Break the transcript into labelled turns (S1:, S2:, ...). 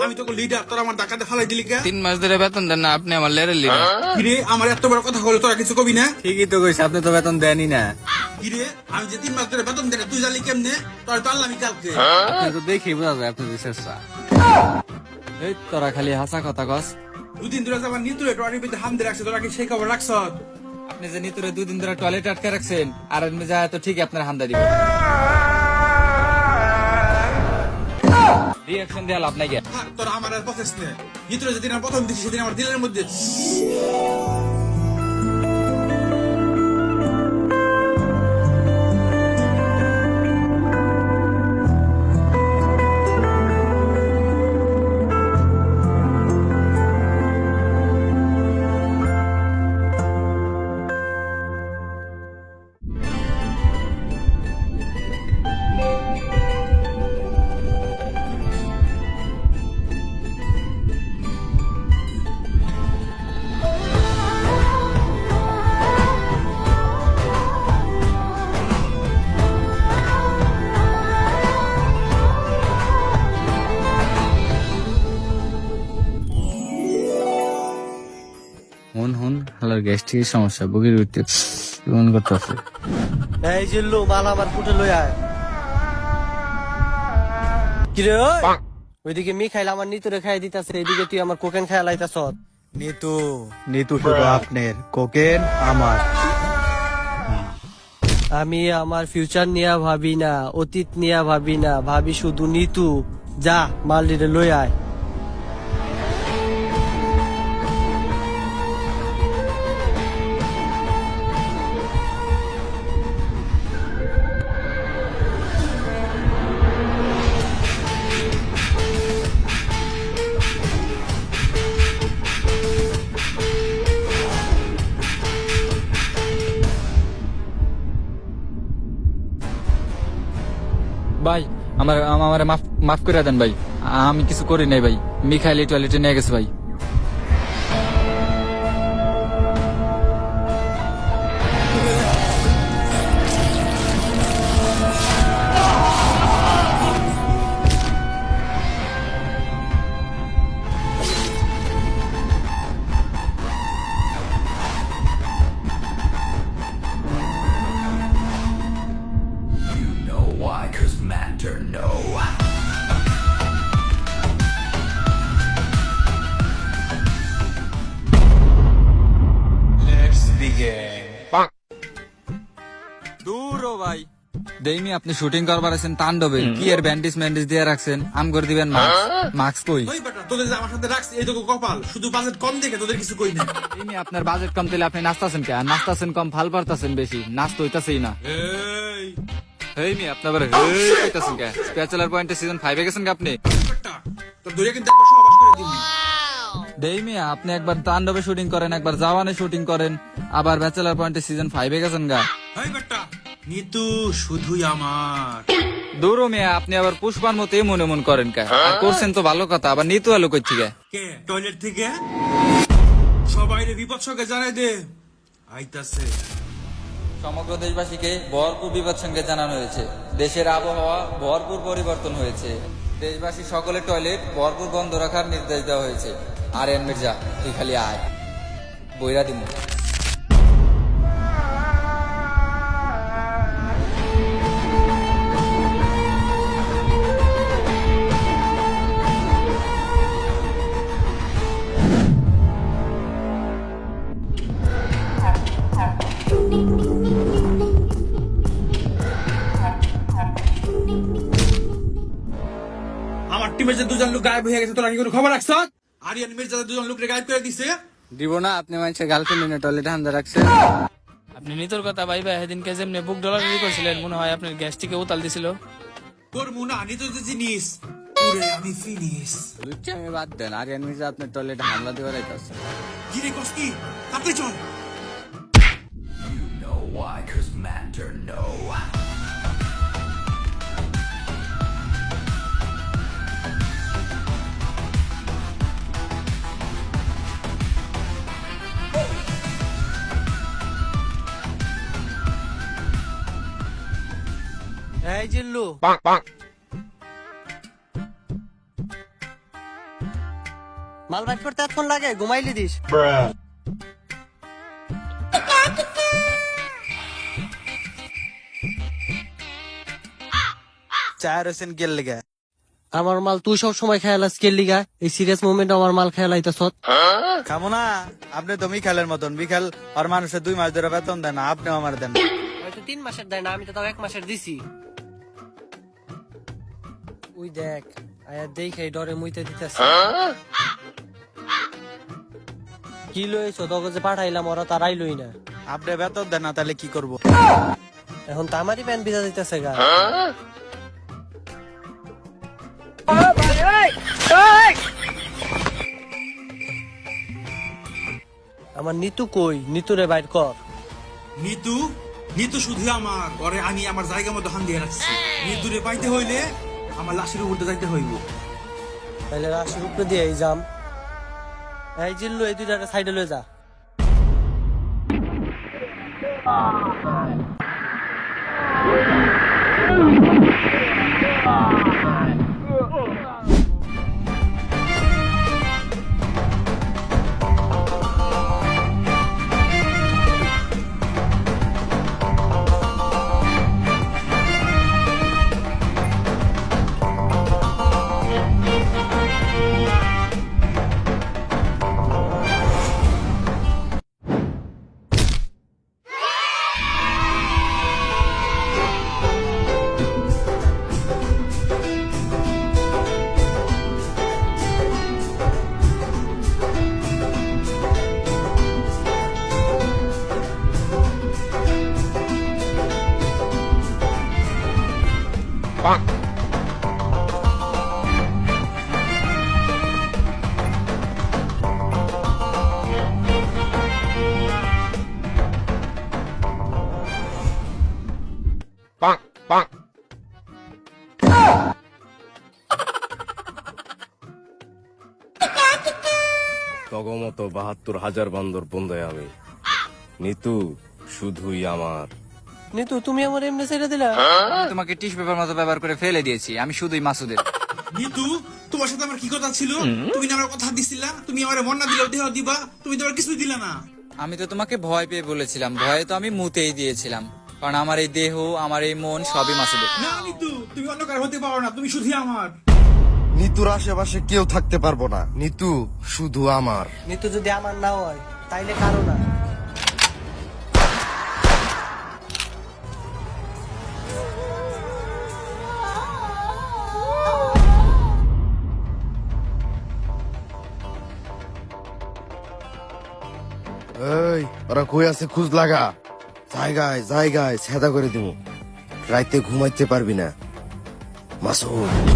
S1: আমি তো লিডার, তোরা আমার ডাকাতে ফালাই দিলি কে?
S2: 3 মাস ধরে বেতন দেন না, আপনি আমার লেরের লিডার।
S1: কিরে আমার এত বড় কথা বলে তোরা কিছু কবি না?
S3: ঠিকই তো কইছে, আপনি তো বেতন দেনই না।
S1: কিরে আমি যে 3 মাস ধরে বেতন দেয় তুই জানলি কেমনে? তোরা তো আনলাম কালকে।
S3: আপনি তো দেখেই বোঝা যায় আপনি চেষ্টা। এই তোরা খালি হাসা কথা কস।
S1: দুদিন ধরে যাবার নিতুরে টয়লেটের ভিতরে হামদে রাখছে, তোরা কি সেই খবর রাখছ?
S3: আপনি যে নিতুরে 2 দিন ধরে টয়লেট আটকে রাখছেন, আর এমনি যায় তো ঠিক আপনার হামদা দিব। রিঅ্যাকশন দেয়া লাভ নাই গে।
S1: তোরা আমার আর প্রসেস নে। নিতুরে যেদিন আমি প্রথম দেখি সেদিন আমার দিলের মধ্যে
S3: হুন হালার গ্যাস্ট্রিকের সমস্যা, বুকের উঠতে কেমন করতেছে।
S4: এই যে লো মাল আমার ফুটে লই আয়। কিরে ওই? ওইদিকে মি খাইলে আমার নিতুরে খাই দিতাছে, এদিকে তুই আমার কোকেন খাই লাইতাছ।
S5: নিতু শুধু আপনার, কোকেন আমার।
S4: আমি আমার ফিউচার নিয়া ভাবি না, অতীত নিয়া ভাবি না, ভাবি শুধু নিতু। যা মাল দিলে লই আয়।
S3: ভাই আমার মাফ করে দেন ভাই, আমি কিছু করি নাই ভাই। মিখাইল টয়লেটে নিয়ে গেছে ভাই।
S6: Why? 'Cause matter no. Let's begin.
S3: দূরও ভাই দেইমি, আপনি শুটিং করবার আছেন তাণ্ডবে, কি এর ব্যান্ডেজ ম্যান্ডেজ দিয়ে রাখছেন, আম করে দিবেন মাস্ক কই?
S1: ওই বেটা তোদের যে আমার সাথে রাখছে এই তো কপাল, শুধু বাজেট কম দেখে তোদের কিছু কই না।
S3: দেইমি আপনার বাজেট কম তাহলে আপনি নাচতাছেন কে? আর নাচতাছেন কম, ফাল পারতাছেন বেশি, নাচতে হইতাছেই না।
S1: এই
S3: হেই মি আপনার হইতাছেন কে? স্পেশালার পয়েন্টে সিজন 5 এ গেছেন কে আপনি?
S1: বেটা তোর ধরে কিন্তু একবার সমাবেশ করে দিবি।
S3: দেইমি আপনি একবার তাণ্ডবে শুটিং করেন, একবার জাওয়ানে শুটিং করেন, আবার ব্যাচেলার পয়েন্টে সিজন 5 এ গেছেন গা।
S1: এই বেটা নিতু শুধুই আমার।
S3: দূর মিয়া, আপনি আবার পুষ্পার মতো মনে মন করেন কে? আর করছেন তো ভালো কথা, আবার নিতু আলো করছি কে?
S1: কে টয়লেট থেকে সবাই রে বিপদ সঙ্গে জানাই দে আইতাছে।
S3: সমগ্র দেশবাসীকে ভরপুর বিপদ সঙ্গে জানানো হয়েছে। দেশের আবহাওয়া ভরপুর পরিবর্তন হয়েছে। দেশবাসী সকলের টয়লেট ভরপুর বন্ধ রাখার নির্দেশ দেওয়া হয়েছে। আর এন মির্জা তুই খালি আয়, বইরা দিমু।
S1: আমার টিমে যে দুজন লোক গায়েব হয়ে গেছে তোরা কি কোনো খবর রাখছ? আরিয়ান মির্জা দুজন লোকরে গায়েব করে দিছে।
S3: দিব না, আপনি মানুষের গার্লফ্রেন্ড টয়লেটে হামদা রাখছেন।
S2: আপনি নিতর কথা ভাইবা সেদিনকে যেমনি বুক ডলার করছিলেন, মনে হয় আপনার গ্যাস্ট্রিকে উতাল দিছিল।
S1: তোর মুনা নিত যে জিনিস পুরে আমি ফিনিশ।
S3: লুচ্চা আমি বাদ দেন, আরিয়ান মির্জা আপনার টয়লেটে হামলা দেওয়ার আইতাছে।
S1: গিরে কস্তি তাতে চল।
S6: You know why? 'Cause matter no.
S4: এই জিল্লু মাল বাইট করতে এতক্ষণ লাগে, ঘুমাইলি দিস।
S5: চায় রয়েছেন গেল লেগে।
S4: আমার মাল তুই সব সময় খেয়ালাস কে লিগা? এই সিরিয়াস মোমেন্ট আমার মাল খেয়ালাইতাছ।
S5: খাবো না, আপনি তো মিখালের মতন। মিখাল আর মানুষের 2 মাস ধরে বেতন দেন না, আপনিও আমার দেন না।
S4: হয়তো 3 মাসের দেয় না, আমি তো তাও 1 মাসের দিছি। ওই দেখ আয়া দেখে ডরে মুইতে দিতেছে। কি লইছো তোকে যে পাঠাইলাম, ওরা তারাই লই না।
S5: আপনি বেতন দেন না, তাহলে কি করব?
S4: এখন তো আমারই প্যান ভিজা দিতেছে গা। আমার নিতু কই? নিতুরে বাইর কর।
S1: নিতু নিতু শুধু আমার, পরে আমি আমার জায়গা মতো হান দিয়ে রাখছি। নিতুরে পাইতে হইলে আমার লাশের উপর দিয়ে যাইতে হইব।
S4: তাহলে রাশির উপরে দিয়ে এই যাম। এই জিল্লু এই দুইটা সাইডে লয়ে যা।
S7: তগমত ৭২,০০০ বান্দর বন্ধায় আমি। নিতু শুধুই আমার।
S4: নিতু তুমি আমার এমনি ছেড়ে দিলা?
S3: আমি তোমাকে টিস্যু পেপার মতো ব্যবহার করে ফেলে দিয়েছি, আমি শুধুই মাসুদের।
S1: নিতু তোমার সাথে আমার কি কথা ছিল? তুমি না আমার কথা দিছিলা, তুমি আমার মন না দিলেও দেহ দিবা, তুমি তো আমার কিছুই দিলা না।
S3: আমি তো তোমাকে ভয় পেয়ে বলেছিলাম, ভয়ে তো আমি মুতেই দিয়েছিলাম, কারণ আমার এই দেহ, আমার এই মন সবই মাসুদের।
S1: না নিতু, তুমি অন্য কার হতে পারো না, তুমি শুধু আমার।
S7: নিতুর আশেপাশে কেউ থাকতে পারবো না। নিতু শুধু আমার।
S4: নিতু যদি আমার না হয় তাইলে কারো না।
S7: এই ওরা কই আছে খুঁজ লাগা। জায়গায় জায়গায় ছেদা করে দিব, রাইতে ঘুমাইতে পারবি না মাসুদ।